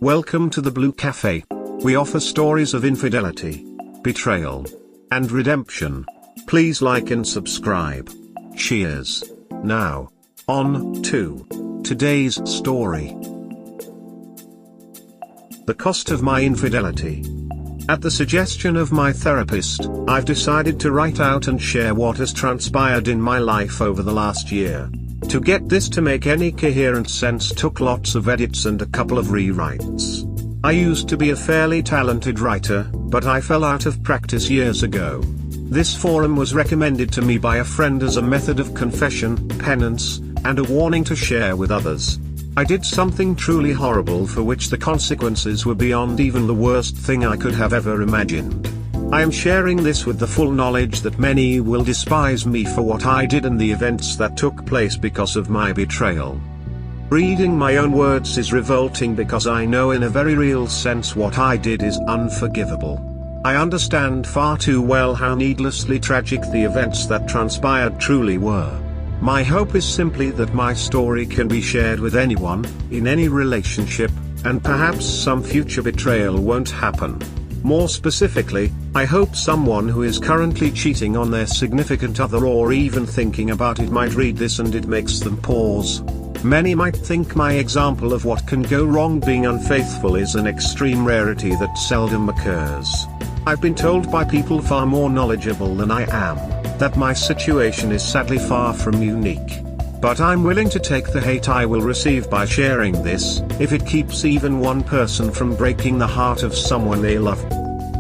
Welcome to the Blue Cafe. We offer stories of infidelity, betrayal, and redemption. Please like and subscribe. Cheers. Now, on to today's story. The Cost of My Infidelity. At the suggestion of my therapist, I've decided to write out and share what has transpired in my life over the last year. To get this to make any coherent sense took lots of edits and a couple of rewrites. I used to be a fairly talented writer, but I fell out of practice years ago. This forum was recommended to me by a friend as a method of confession, penance, and a warning to share with others. I did something truly horrible for which the consequences were beyond even the worst thing I could have ever imagined. I am sharing this with the full knowledge that many will despise me for what I did and the events that took place because of my betrayal. Reading my own words is revolting because I know in a very real sense what I did is unforgivable. I understand far too well how needlessly tragic the events that transpired truly were. My hope is simply that my story can be shared with anyone, in any relationship, and perhaps some future betrayal won't happen. More specifically, I hope someone who is currently cheating on their significant other or even thinking about it might read this and it makes them pause. Many might think my example of what can go wrong being unfaithful is an extreme rarity that seldom occurs. I've been told by people far more knowledgeable than I am, that my situation is sadly far from unique. But I'm willing to take the hate I will receive by sharing this, if it keeps even one person from breaking the heart of someone they love.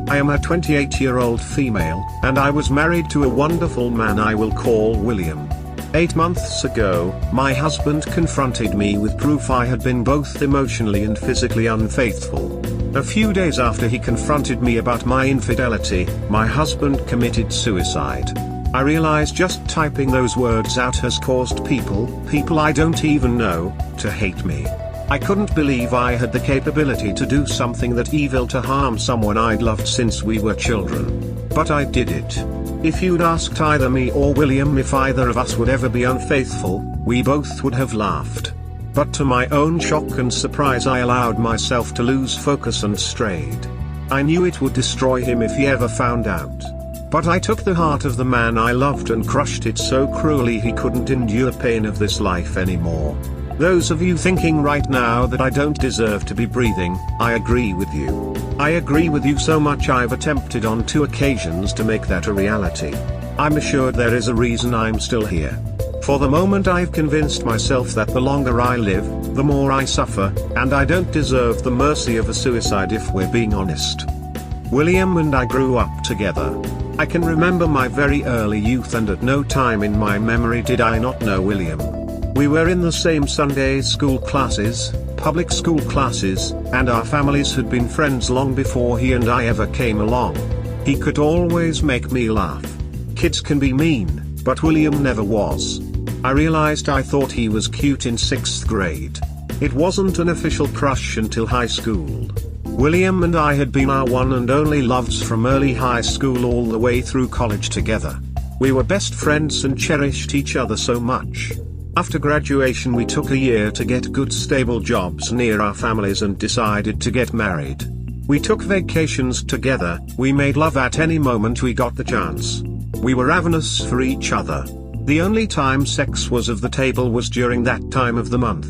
I am a 28-year-old female, and I was married to a wonderful man I will call William. 8 months ago, my husband confronted me with proof I had been both emotionally and physically unfaithful. A few days after he confronted me about my infidelity, my husband committed suicide. I realize just typing those words out has caused people I don't even know, to hate me. I couldn't believe I had the capability to do something that evil to harm someone I'd loved since we were children. But I did it. If you'd asked either me or William if either of us would ever be unfaithful, we both would have laughed. But to my own shock and surprise I allowed myself to lose focus and strayed. I knew it would destroy him if he ever found out. But I took the heart of the man I loved and crushed it so cruelly he couldn't endure pain of this life anymore. Those of you thinking right now that I don't deserve to be breathing, I agree with you. I agree with you so much I've attempted on 2 occasions to make that a reality. I'm assured there is a reason I'm still here. For the moment I've convinced myself that the longer I live, the more I suffer, and I don't deserve the mercy of a suicide if we're being honest. William and I grew up together. I can remember my very early youth and at no time in my memory did I not know William. We were in the same Sunday school classes, public school classes, and our families had been friends long before he and I ever came along. He could always make me laugh. Kids can be mean, but William never was. I realized I thought he was cute in 6th grade. It wasn't an official crush until high school. William and I had been our one and only loves from early high school all the way through college together. We were best friends and cherished each other so much. After graduation we took a year to get good stable jobs near our families and decided to get married. We took vacations together, we made love at any moment we got the chance. We were ravenous for each other. The only time sex was off the table was during that time of the month.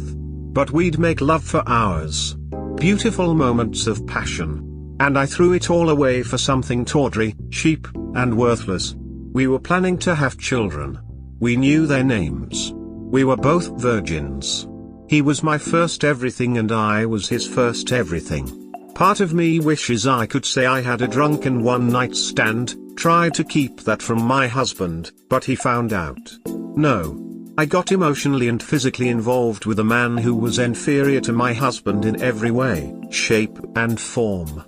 But we'd make love for hours. Beautiful moments of passion. And I threw it all away for something tawdry, cheap, and worthless. We were planning to have children. We knew their names. We were both virgins. He was my first everything and I was his first everything. Part of me wishes I could say I had a drunken one-night stand, tried to keep that from my husband, but he found out. No. I got emotionally and physically involved with a man who was inferior to my husband in every way, shape, and form.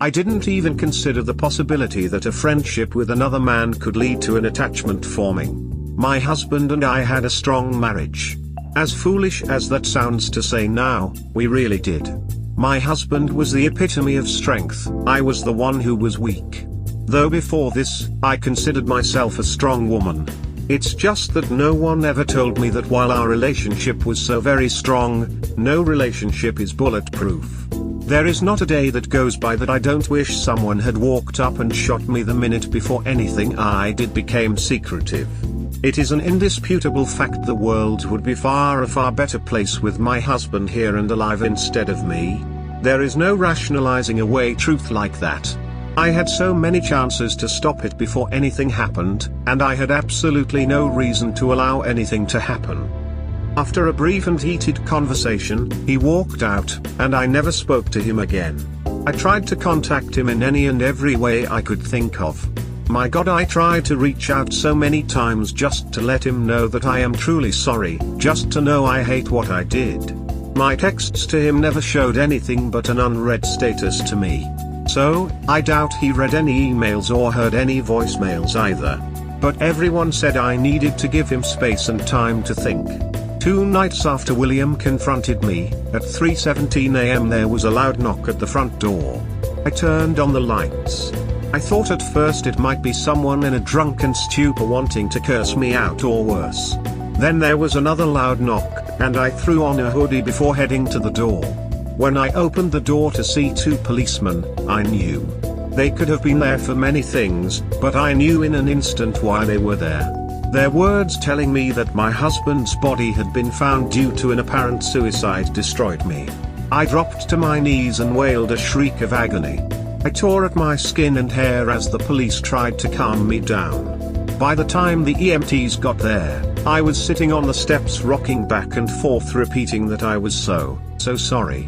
I didn't even consider the possibility that a friendship with another man could lead to an attachment forming. My husband and I had a strong marriage. As foolish as that sounds to say now, we really did. My husband was the epitome of strength, I was the one who was weak. Though before this, I considered myself a strong woman. It's just that no one ever told me that while our relationship was so very strong, no relationship is bulletproof. There is not a day that goes by that I don't wish someone had walked up and shot me the minute before anything I did became secretive. It is an indisputable fact the world would be a far better place with my husband here and alive instead of me. There is no rationalizing away truth like that. I had so many chances to stop it before anything happened, and I had absolutely no reason to allow anything to happen. After a brief and heated conversation, he walked out, and I never spoke to him again. I tried to contact him in any and every way I could think of. My God, I tried to reach out so many times just to let him know that I am truly sorry, just to know I hate what I did. My texts to him never showed anything but an unread status to me. So, I doubt he read any emails or heard any voicemails either. But everyone said I needed to give him space and time to think. 2 nights after William confronted me, at 3:17 a.m. there was a loud knock at the front door. I turned on the lights. I thought at first it might be someone in a drunken stupor wanting to curse me out or worse. Then there was another loud knock, and I threw on a hoodie before heading to the door. When I opened the door to see 2 policemen, I knew. They could have been there for many things, but I knew in an instant why they were there. Their words telling me that my husband's body had been found due to an apparent suicide destroyed me. I dropped to my knees and wailed a shriek of agony. I tore at my skin and hair as the police tried to calm me down. By the time the EMTs got there, I was sitting on the steps rocking back and forth repeating that I was so sorry.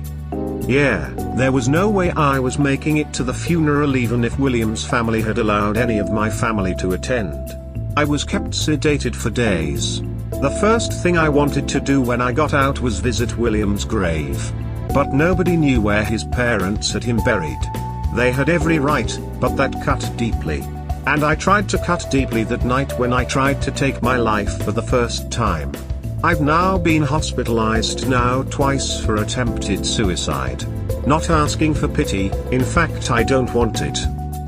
Yeah, there was no way I was making it to the funeral even if William's family had allowed any of my family to attend. I was kept sedated for days. The first thing I wanted to do when I got out was visit William's grave. But nobody knew where his parents had him buried. They had every right, but that cut deeply. And I tried to cut deeply that night when I tried to take my life for the first time. I've now been hospitalized twice for attempted suicide. Not asking for pity, in fact I don't want it.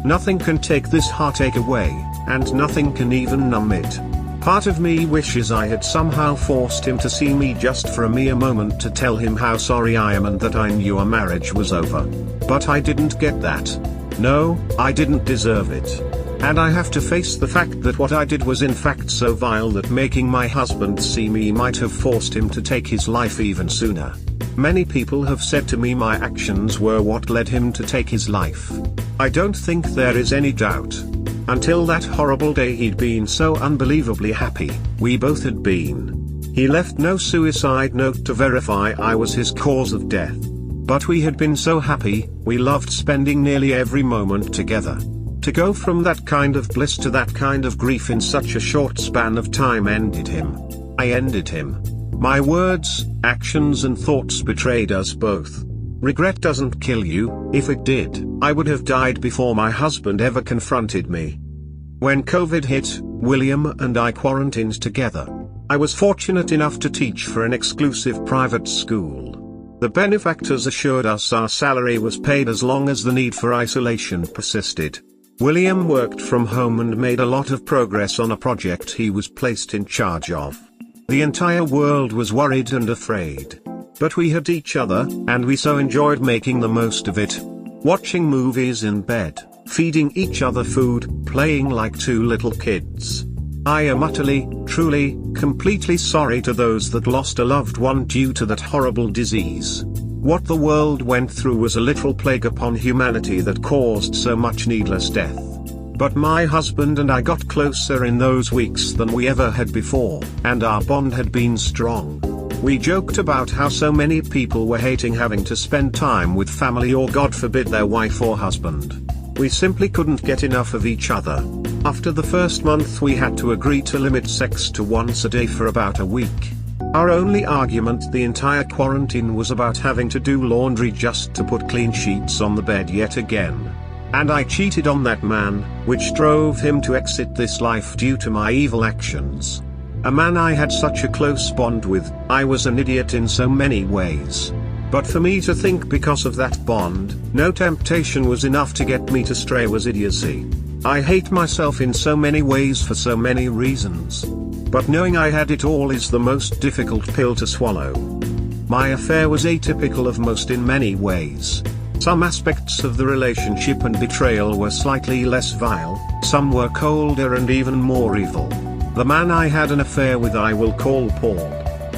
Nothing can take this heartache away, and nothing can even numb it. Part of me wishes I had somehow forced him to see me just for a mere moment to tell him how sorry I am and that I knew our marriage was over. But I didn't get that. No, I didn't deserve it. And I have to face the fact that what I did was in fact so vile that making my husband see me might have forced him to take his life even sooner. Many people have said to me my actions were what led him to take his life. I don't think there is any doubt. Until that horrible day he'd been so unbelievably happy, we both had been. He left no suicide note to verify I was his cause of death. But we had been so happy, we loved spending nearly every moment together. To go from that kind of bliss to that kind of grief in such a short span of time ended him. I ended him. My words, actions and thoughts betrayed us both. Regret doesn't kill you. If it did, I would have died before my husband ever confronted me. When COVID hit, William and I quarantined together. I was fortunate enough to teach for an exclusive private school. The benefactors assured us our salary was paid as long as the need for isolation persisted. William worked from home and made a lot of progress on a project he was placed in charge of. The entire world was worried and afraid. But we had each other, and we so enjoyed making the most of it. Watching movies in bed, feeding each other food, playing like 2 little kids. I am utterly, truly, completely sorry to those that lost a loved one due to that horrible disease. What the world went through was a literal plague upon humanity that caused so much needless death. But my husband and I got closer in those weeks than we ever had before, and our bond had been strong. We joked about how so many people were hating having to spend time with family or God forbid their wife or husband. We simply couldn't get enough of each other. After the first month we had to agree to limit sex to once a day for about a week. Our only argument the entire quarantine was about having to do laundry just to put clean sheets on the bed yet again. And I cheated on that man, which drove him to exit this life due to my evil actions. A man I had such a close bond with. I was an idiot in so many ways. But for me to think because of that bond, no temptation was enough to get me to stray was idiocy. I hate myself in so many ways for so many reasons. But knowing I had it all is the most difficult pill to swallow. My affair was atypical of most in many ways. Some aspects of the relationship and betrayal were slightly less vile, some were colder and even more evil. The man I had an affair with I will call Paul.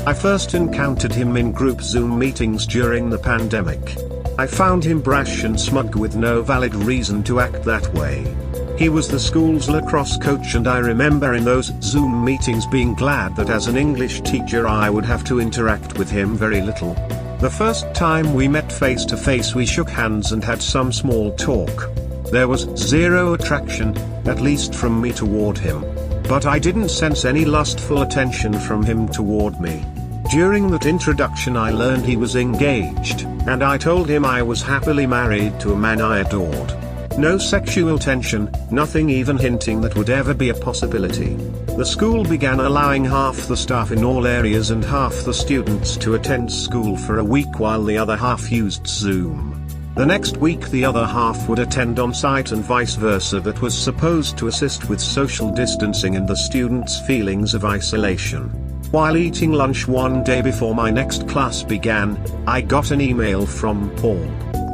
I first encountered him in group Zoom meetings during the pandemic. I found him brash and smug with no valid reason to act that way. He was the school's lacrosse coach, and I remember in those Zoom meetings being glad that as an English teacher I would have to interact with him very little. The first time we met face to face we shook hands and had some small talk. There was zero attraction, at least from me toward him. But I didn't sense any lustful attention from him toward me. During that introduction I learned he was engaged, and I told him I was happily married to a man I adored. No sexual tension, nothing even hinting that would ever be a possibility. The school began allowing half the staff in all areas and half the students to attend school for a week while the other half used Zoom. The next week the other half would attend on site and vice versa. That was supposed to assist with social distancing and the students' feelings of isolation. While eating lunch one day before my next class began, I got an email from Paul.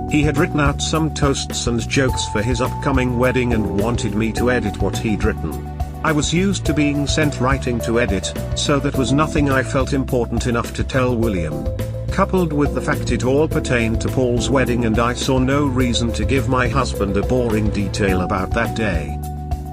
He had written out some toasts and jokes for his upcoming wedding and wanted me to edit what he'd written. I was used to being sent writing to edit, so that was nothing I felt important enough to tell William. Coupled with the fact it all pertained to Paul's wedding and I saw no reason to give my husband a boring detail about that day.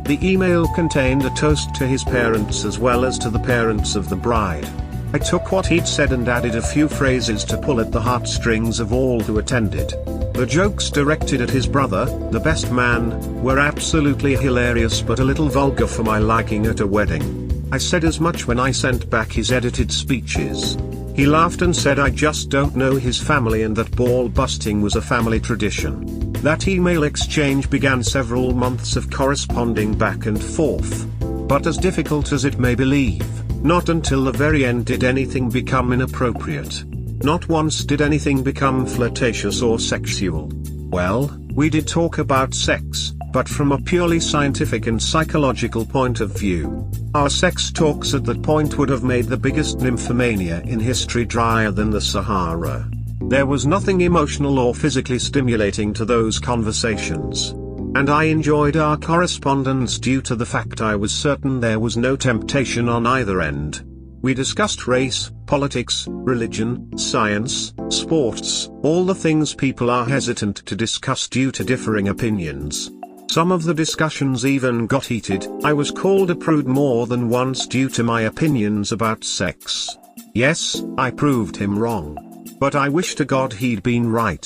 The email contained a toast to his parents as well as to the parents of the bride. I took what he'd said and added a few phrases to pull at the heartstrings of all who attended. The jokes directed at his brother, the best man, were absolutely hilarious but a little vulgar for my liking at a wedding. I said as much when I sent back his edited speeches. He laughed and said I just don't know his family and that ball busting was a family tradition. That email exchange began several months of corresponding back and forth. But as difficult as it may believe, not until the very end did anything become inappropriate. Not once did anything become flirtatious or sexual. Well, we did talk about sex, but from a purely scientific and psychological point of view. Our sex talks at that point would have made the biggest nymphomania in history drier than the Sahara. There was nothing emotional or physically stimulating to those conversations. And I enjoyed our correspondence due to the fact I was certain there was no temptation on either end. We discussed race, politics, religion, science, sports, all the things people are hesitant to discuss due to differing opinions. Some of the discussions even got heated. I was called a prude more than once due to my opinions about sex. Yes, I proved him wrong. But I wish to God he'd been right.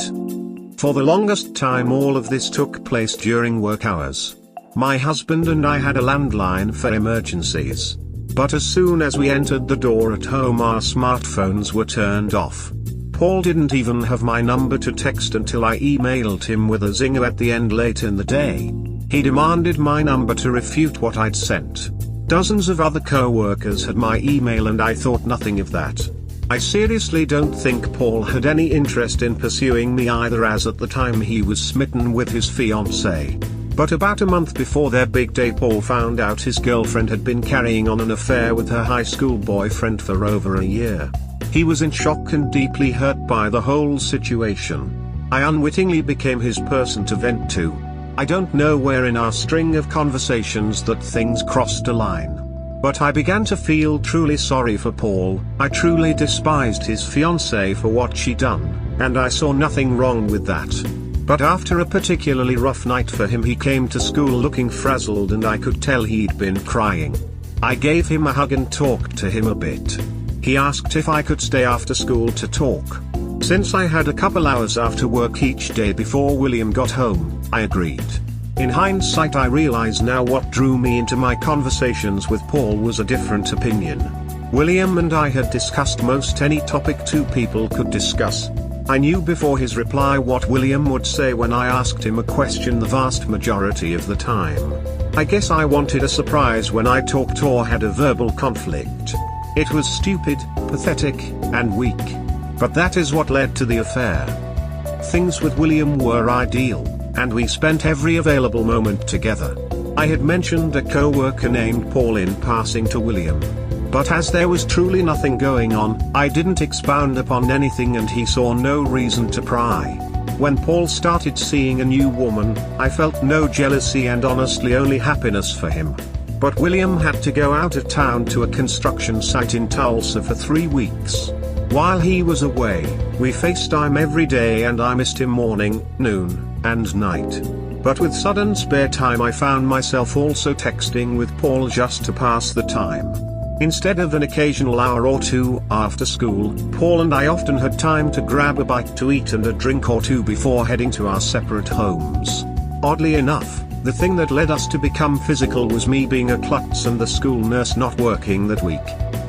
For the longest time all of this took place during work hours. My husband and I had a landline for emergencies. But as soon as we entered the door at home our smartphones were turned off. Paul didn't even have my number to text until I emailed him with a zinger at the end late in the day. He demanded my number to refute what I'd sent. Dozens of other co-workers had my email and I thought nothing of that. I seriously don't think Paul had any interest in pursuing me either, as at the time he was smitten with his fiancée. But about a month before their big day Paul found out his girlfriend had been carrying on an affair with her high school boyfriend for over a year. He was in shock and deeply hurt by the whole situation. I unwittingly became his person to vent to. I don't know where in our string of conversations that things crossed a line. But I began to feel truly sorry for Paul. I truly despised his fiancée for what she'd done, and I saw nothing wrong with that. But after a particularly rough night for him he came to school looking frazzled and I could tell he'd been crying. I gave him a hug and talked to him a bit. He asked if I could stay after school to talk. Since I had a couple hours after work each day before William got home, I agreed. In hindsight I realize now what drew me into my conversations with Paul was a different opinion. William and I had discussed most any topic two people could discuss. I knew before his reply what William would say when I asked him a question the vast majority of the time. I guess I wanted a surprise when I talked or had a verbal conflict. It was stupid, pathetic, and weak. But that is what led to the affair. Things with William were ideal, and we spent every available moment together. I had mentioned a co-worker named Paul in passing to William. But as there was truly nothing going on, I didn't expound upon anything and he saw no reason to pry. When Paul started seeing a new woman, I felt no jealousy and honestly only happiness for him. But William had to go out of town to a construction site in Tulsa for 3 weeks. While he was away, we FaceTime every day and I missed him morning, noon, and night. But with sudden spare time I found myself also texting with Paul just to pass the time. Instead of an occasional hour or two after school, Paul and I often had time to grab a bite to eat and a drink or two before heading to our separate homes. Oddly enough, the thing that led us to become physical was me being a klutz and the school nurse not working that week.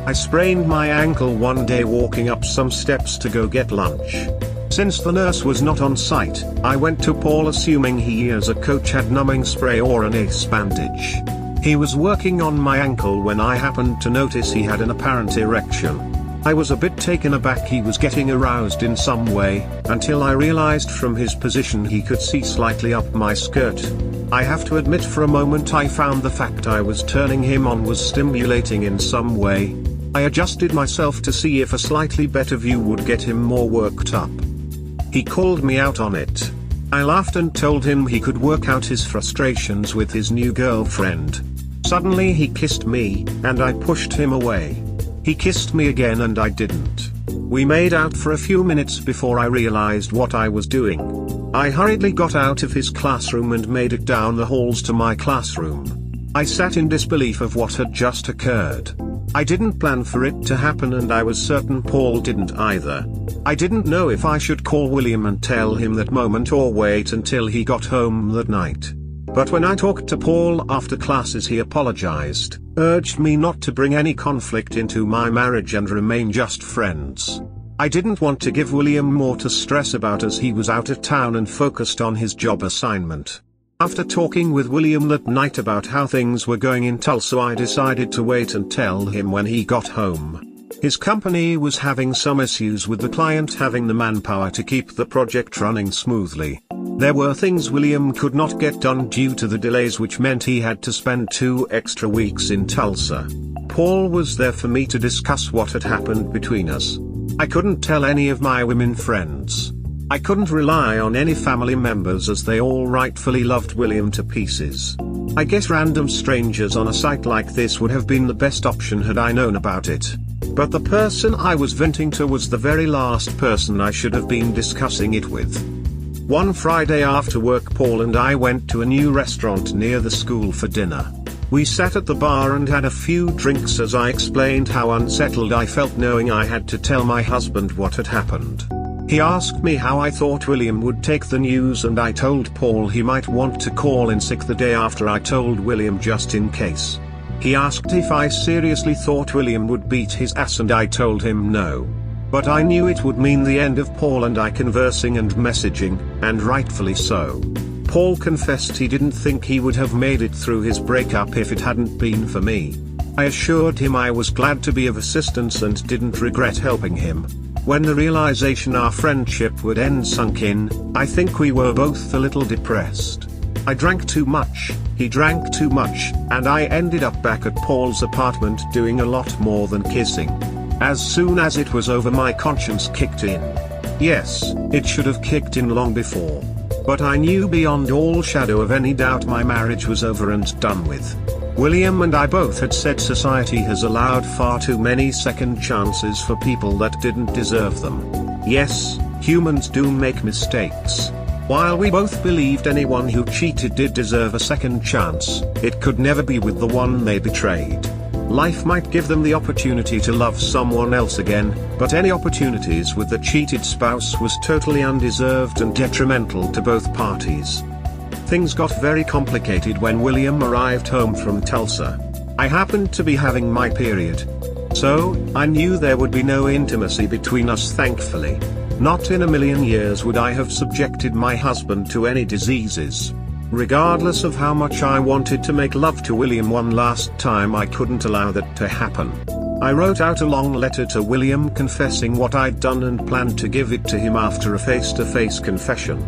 I sprained my ankle one day walking up some steps to go get lunch. Since the nurse was not on site, I went to Paul assuming he as a coach had numbing spray or an ace bandage. He was working on my ankle when I happened to notice he had an apparent erection. I was a bit taken aback he was getting aroused in some way, until I realized from his position he could see slightly up my skirt. I have to admit for a moment I found the fact I was turning him on was stimulating in some way. I adjusted myself to see if a slightly better view would get him more worked up. He called me out on it. I laughed and told him he could work out his frustrations with his new girlfriend. Suddenly he kissed me, and I pushed him away. He kissed me again and I didn't. We made out for a few minutes before I realized what I was doing. I hurriedly got out of his classroom and made it down the halls to my classroom. I sat in disbelief of what had just occurred. I didn't plan for it to happen and I was certain Paul didn't either. I didn't know if I should call William and tell him that moment or wait until he got home that night. But when I talked to Paul after classes he apologized, urged me not to bring any conflict into my marriage and remain just friends. I didn't want to give William more to stress about as he was out of town and focused on his job assignment. After talking with William that night about how things were going in Tulsa I decided to wait and tell him when he got home. His company was having some issues with the client having the manpower to keep the project running smoothly. There were things William could not get done due to the delays which meant he had to spend 2 extra weeks in Tulsa. Paul was there for me to discuss what had happened between us. I couldn't tell any of my women friends. I couldn't rely on any family members as they all rightfully loved William to pieces. I guess random strangers on a site like this would have been the best option had I known about it. But the person I was venting to was the very last person I should have been discussing it with. One Friday after work Paul and I went to a new restaurant near the school for dinner. We sat at the bar and had a few drinks as I explained how unsettled I felt knowing I had to tell my husband what had happened. He asked me how I thought William would take the news and I told Paul he might want to call in sick the day after I told William just in case. He asked if I seriously thought William would beat his ass and I told him no. But I knew it would mean the end of Paul and I conversing and messaging, and rightfully so. Paul confessed he didn't think he would have made it through his breakup if it hadn't been for me. I assured him I was glad to be of assistance and didn't regret helping him. When the realization our friendship would end sunk in, I think we were both a little depressed. I drank too much, he drank too much, and I ended up back at Paul's apartment doing a lot more than kissing. As soon as it was over my conscience kicked in. Yes, it should have kicked in long before. But I knew beyond all shadow of any doubt my marriage was over and done with. William and I both had said society has allowed far too many second chances for people that didn't deserve them. Yes, humans do make mistakes. While we both believed anyone who cheated did deserve a second chance, it could never be with the one they betrayed. Life might give them the opportunity to love someone else again, but any opportunities with the cheated spouse was totally undeserved and detrimental to both parties. Things got very complicated when William arrived home from Tulsa. I happened to be having my period. So, I knew there would be no intimacy between us thankfully. Not in a million years would I have subjected my husband to any diseases. Regardless of how much I wanted to make love to William one last time I couldn't allow that to happen. I wrote out a long letter to William confessing what I'd done and planned to give it to him after a face-to-face confession.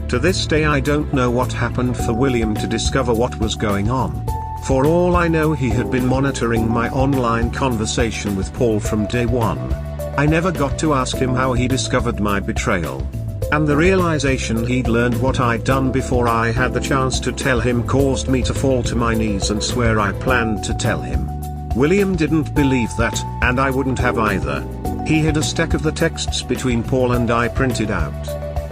To this day I don't know what happened for William to discover what was going on. For all I know he had been monitoring my online conversation with Paul from day one. I never got to ask him how he discovered my betrayal. And the realization he'd learned what I'd done before I had the chance to tell him caused me to fall to my knees and swear I planned to tell him. William didn't believe that, and I wouldn't have either. He hid a stack of the texts between Paul and I printed out.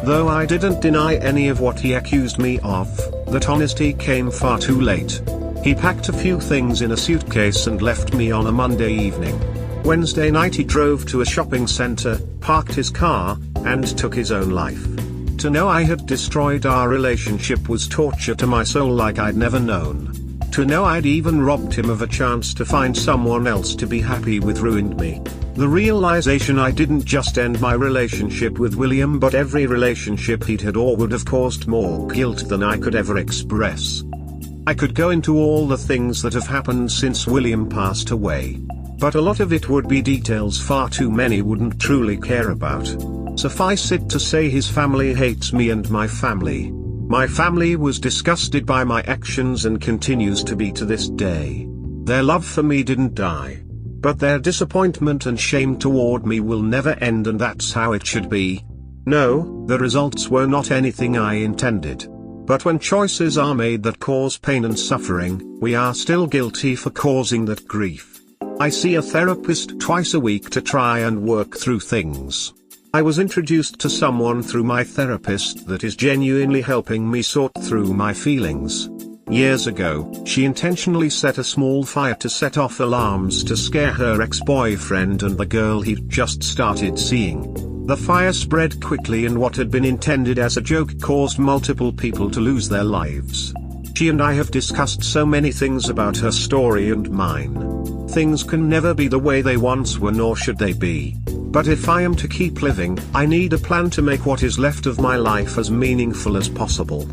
Though I didn't deny any of what he accused me of, that honesty came far too late. He packed a few things in a suitcase and left me on a Monday evening. Wednesday night he drove to a shopping center, parked his car, and took his own life. To know I had destroyed our relationship was torture to my soul like I'd never known. To know I'd even robbed him of a chance to find someone else to be happy with ruined me. The realization I didn't just end my relationship with William but every relationship he'd had or would have caused more guilt than I could ever express. I could go into all the things that have happened since William passed away. But a lot of it would be details far too many wouldn't truly care about. Suffice it to say his family hates me and my family. My family was disgusted by my actions and continues to be to this day. Their love for me didn't die. But their disappointment and shame toward me will never end, and that's how it should be. No, the results were not anything I intended. But when choices are made that cause pain and suffering, we are still guilty for causing that grief. I see a therapist twice a week to try and work through things. I was introduced to someone through my therapist that is genuinely helping me sort through my feelings. Years ago, she intentionally set a small fire to set off alarms to scare her ex-boyfriend and the girl he'd just started seeing. The fire spread quickly and what had been intended as a joke caused multiple people to lose their lives. She and I have discussed so many things about her story and mine. Things can never be the way they once were, nor should they be. But if I am to keep living, I need a plan to make what is left of my life as meaningful as possible.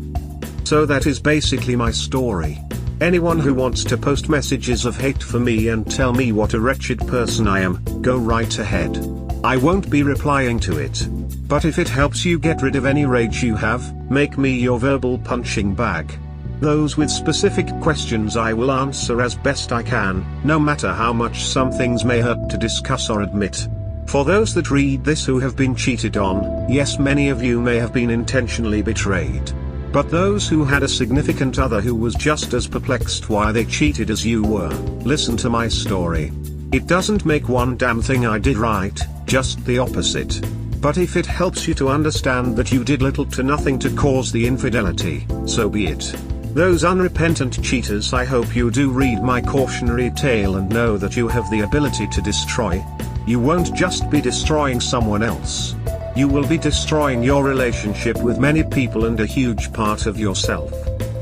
So that is basically my story. Anyone who wants to post messages of hate for me and tell me what a wretched person I am, go right ahead. I won't be replying to it. But if it helps you get rid of any rage you have, make me your verbal punching bag. Those with specific questions I will answer as best I can, no matter how much some things may hurt to discuss or admit. For those that read this who have been cheated on, yes, many of you may have been intentionally betrayed. But those who had a significant other who was just as perplexed why they cheated as you were, listen to my story. It doesn't make one damn thing I did right, just the opposite. But if it helps you to understand that you did little to nothing to cause the infidelity, so be it. Those unrepentant cheaters, I hope you do read my cautionary tale and know that you have the ability to destroy. You won't just be destroying someone else. You will be destroying your relationship with many people and a huge part of yourself.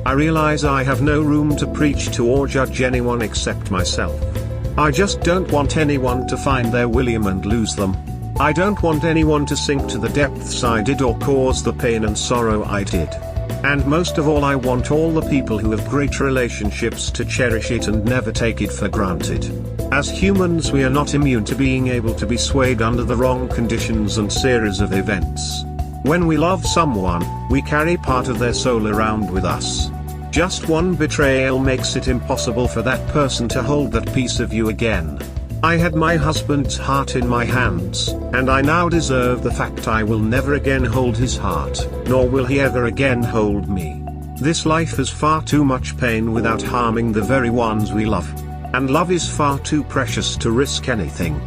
I realize I have no room to preach to or judge anyone except myself. I just don't want anyone to find their William and lose them. I don't want anyone to sink to the depths I did or cause the pain and sorrow I did. And most of all, I want all the people who have great relationships to cherish it and never take it for granted. As humans, we are not immune to being able to be swayed under the wrong conditions and series of events. When we love someone, we carry part of their soul around with us. Just one betrayal makes it impossible for that person to hold that piece of you again. I had my husband's heart in my hands, and I now deserve the fact I will never again hold his heart, nor will he ever again hold me. This life has far too much pain without harming the very ones we love. And love is far too precious to risk anything.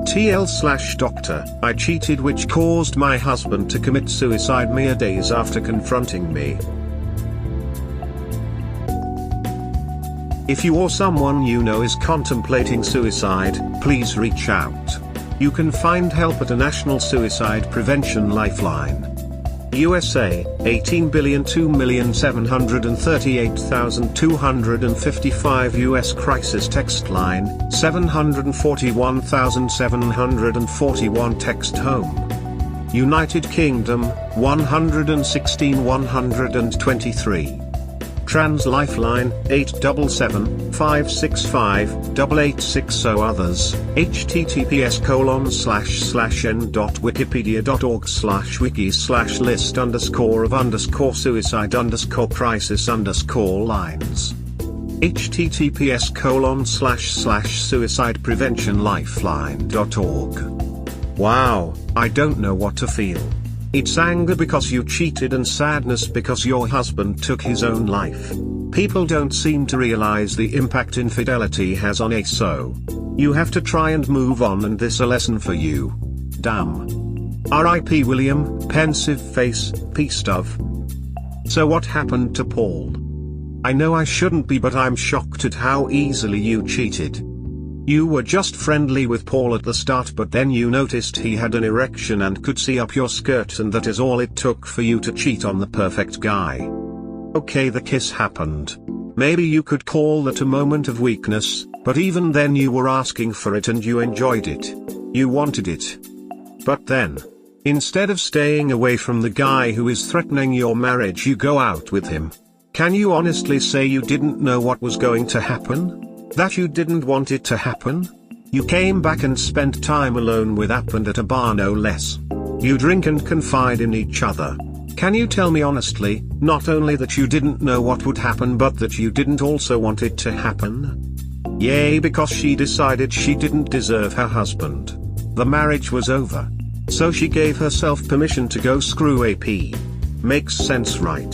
TL/Doctor, I cheated, which caused my husband to commit suicide mere days after confronting me. If you or someone you know is contemplating suicide, please reach out. You can find help at a National Suicide Prevention Lifeline. USA, 18,2,738,255 US Crisis Text Line, 741,741 Text Home. United Kingdom, 116,123. Trans Lifeline, 877-565-8860. Others, https://n.wikipedia.org/wiki/list_of_suicide_crisis_lines. https://suicidepreventionlifeline.org. Wow, I don't know what to feel. It's anger because you cheated and sadness because your husband took his own life. People don't seem to realize the impact infidelity has on a so. You have to try and move on, and this a lesson for you. Damn. R.I.P. William, pensive face, peace of. So what happened to Paul? I know I shouldn't be, but I'm shocked at how easily you cheated. You were just friendly with Paul at the start, but then you noticed he had an erection and could see up your skirt, and that is all it took for you to cheat on the perfect guy. Okay, the kiss happened. Maybe you could call that a moment of weakness, but even then you were asking for it and you enjoyed it. You wanted it. But then, instead of staying away from the guy who is threatening your marriage, you go out with him. Can you honestly say you didn't know what was going to happen? That you didn't want it to happen? You came back and spent time alone with App and at a bar, no less. You drink and confide in each other. Can you tell me honestly, not only that you didn't know what would happen, but that you didn't also want it to happen? Yay, because she decided she didn't deserve her husband. The marriage was over. So she gave herself permission to go screw AP. Makes sense, right?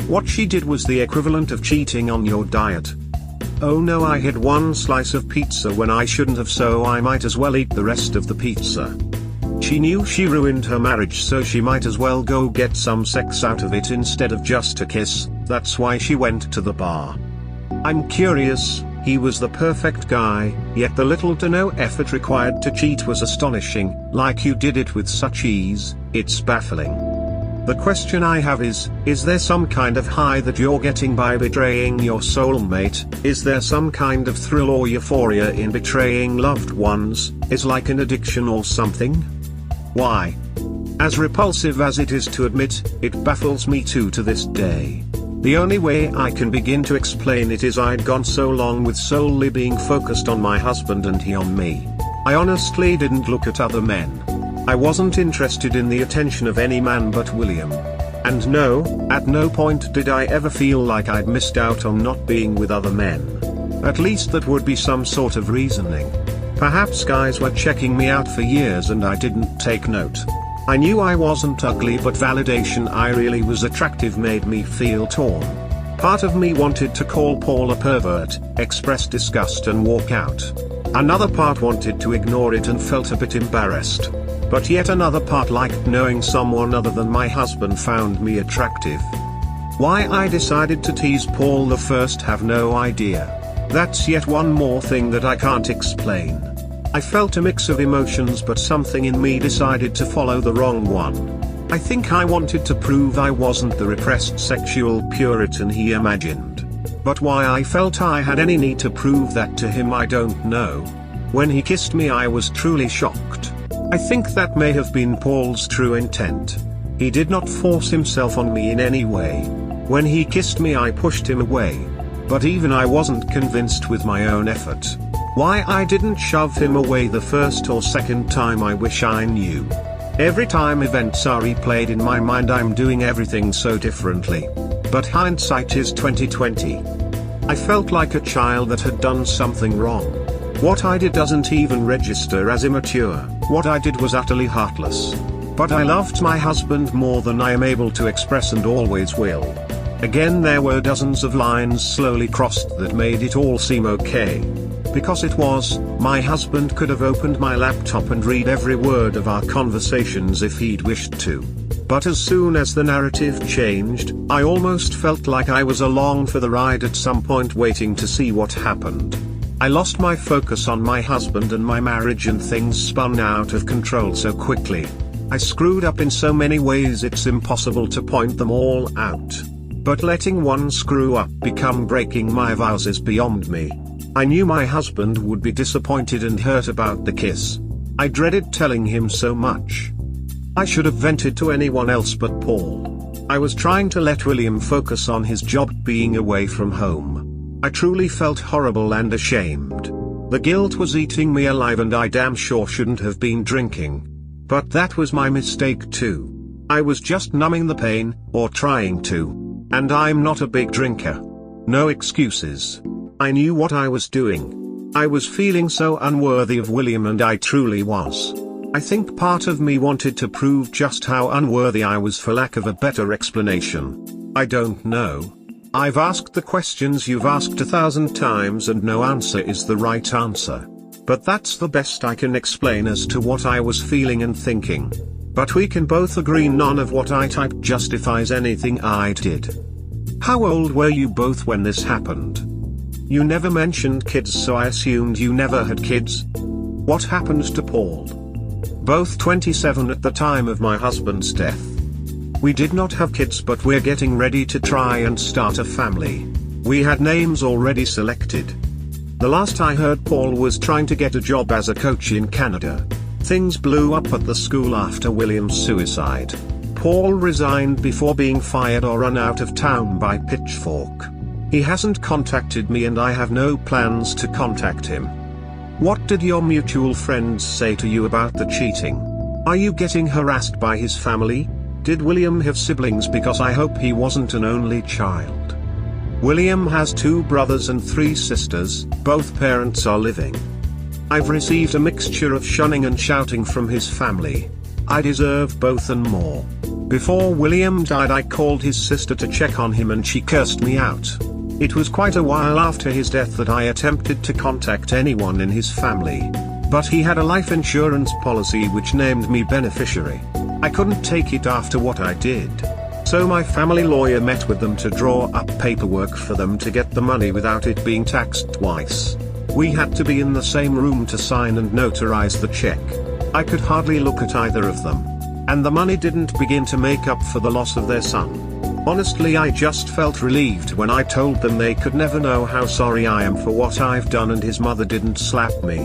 What she did was the equivalent of cheating on your diet. Oh no, I had one slice of pizza when I shouldn't have, so I might as well eat the rest of the pizza. She knew she ruined her marriage, so she might as well go get some sex out of it instead of just a kiss. That's why she went to the bar. I'm curious, he was the perfect guy, yet the little to no effort required to cheat was astonishing. Like you did it with such ease, it's baffling. The question I have is there some kind of high that you're getting by betraying your soulmate? Is there some kind of thrill or euphoria in betraying loved ones? Is like an addiction or something? Why? As repulsive as it is to admit, it baffles me too to this day. The only way I can begin to explain it is I'd gone so long with solely being focused on my husband and he on me. I honestly didn't look at other men. I wasn't interested in the attention of any man but William. And no, at no point did I ever feel like I'd missed out on not being with other men. At least that would be some sort of reasoning. Perhaps guys were checking me out for years and I didn't take note. I knew I wasn't ugly, but validation I really was attractive made me feel torn. Part of me wanted to call Paul a pervert, express disgust and walk out. Another part wanted to ignore it and felt a bit embarrassed. But yet another part liked knowing someone other than my husband found me attractive. Why I decided to tease Paul the first, have no idea. That's yet one more thing that I can't explain. I felt a mix of emotions, but something in me decided to follow the wrong one. I think I wanted to prove I wasn't the repressed sexual Puritan he imagined. But why I felt I had any need to prove that to him, I don't know. When he kissed me, I was truly shocked. I think that may have been Paul's true intent. He did not force himself on me in any way. When he kissed me, I pushed him away. But even I wasn't convinced with my own effort. Why I didn't shove him away the first or second time, I wish I knew. Every time events are replayed in my mind, I'm doing everything so differently. But hindsight is 2020. I felt like a child that had done something wrong. What I did doesn't even register as immature. What I did was utterly heartless. But I loved my husband more than I am able to express and always will. Again, there were dozens of lines slowly crossed that made it all seem okay. Because it was, my husband could have opened my laptop and read every word of our conversations if he'd wished to. But as soon as the narrative changed, I almost felt like I was along for the ride at some point, waiting to see what happened. I lost my focus on my husband and my marriage, and things spun out of control so quickly. I screwed up in so many ways it's impossible to point them all out. But letting one screw up become breaking my vows is beyond me. I knew my husband would be disappointed and hurt about the kiss. I dreaded telling him so much. I should have vented to anyone else but Paul. I was trying to let William focus on his job, being away from home. I truly felt horrible and ashamed. The guilt was eating me alive, and I damn sure shouldn't have been drinking. But that was my mistake too. I was just numbing the pain, or trying to. And I'm not a big drinker. No excuses. I knew what I was doing. I was feeling so unworthy of William, and I truly was. I think part of me wanted to prove just how unworthy I was, for lack of a better explanation. I don't know. I've asked the questions you've asked 1,000 times and no answer is the right answer. But that's the best I can explain as to what I was feeling and thinking. But we can both agree none of what I typed justifies anything I did. How old were you both when this happened? You never mentioned kids, so I assumed you never had kids. What happened to Paul? Both 27 at the time of my husband's death. We did not have kids, but we're getting ready to try and start a family. We had names already selected. The last I heard, Paul was trying to get a job as a coach in Canada. Things blew up at the school after William's suicide. Paul resigned before being fired or run out of town by pitchfork. He hasn't contacted me and I have no plans to contact him. What did your mutual friends say to you about the cheating? Are you getting harassed by his family? Did William have siblings? Because I hope he wasn't an only child. William has 2 brothers and 3 sisters, both parents are living. I've received a mixture of shunning and shouting from his family. I deserve both and more. Before William died, I called his sister to check on him and she cursed me out. It was quite a while after his death that I attempted to contact anyone in his family. But he had a life insurance policy which named me beneficiary. I couldn't take it after what I did. So my family lawyer met with them to draw up paperwork for them to get the money without it being taxed twice. We had to be in the same room to sign and notarize the check. I could hardly look at either of them. And the money didn't begin to make up for the loss of their son. Honestly, I just felt relieved when I told them they could never know how sorry I am for what I've done, and his mother didn't slap me.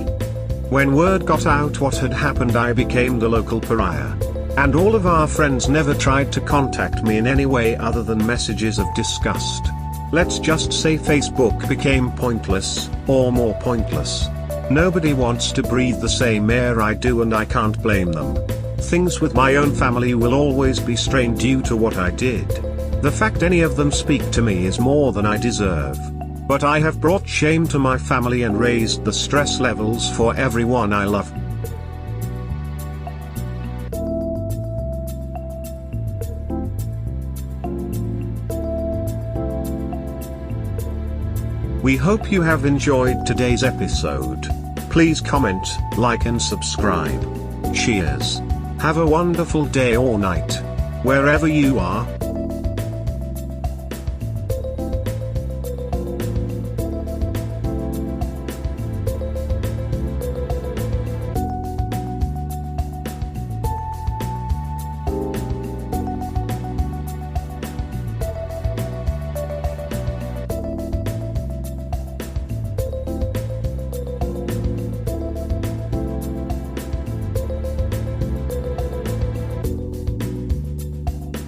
When word got out what had happened, I became the local pariah. And all of our friends never tried to contact me in any way other than messages of disgust. Let's just say Facebook became pointless, or more pointless. Nobody wants to breathe the same air I do, and I can't blame them. Things with my own family will always be strained due to what I did. The fact any of them speak to me is more than I deserve. But I have brought shame to my family and raised the stress levels for everyone I love. We hope you have enjoyed today's episode. Please comment, like and subscribe. Cheers. Have a wonderful day or night, wherever you are.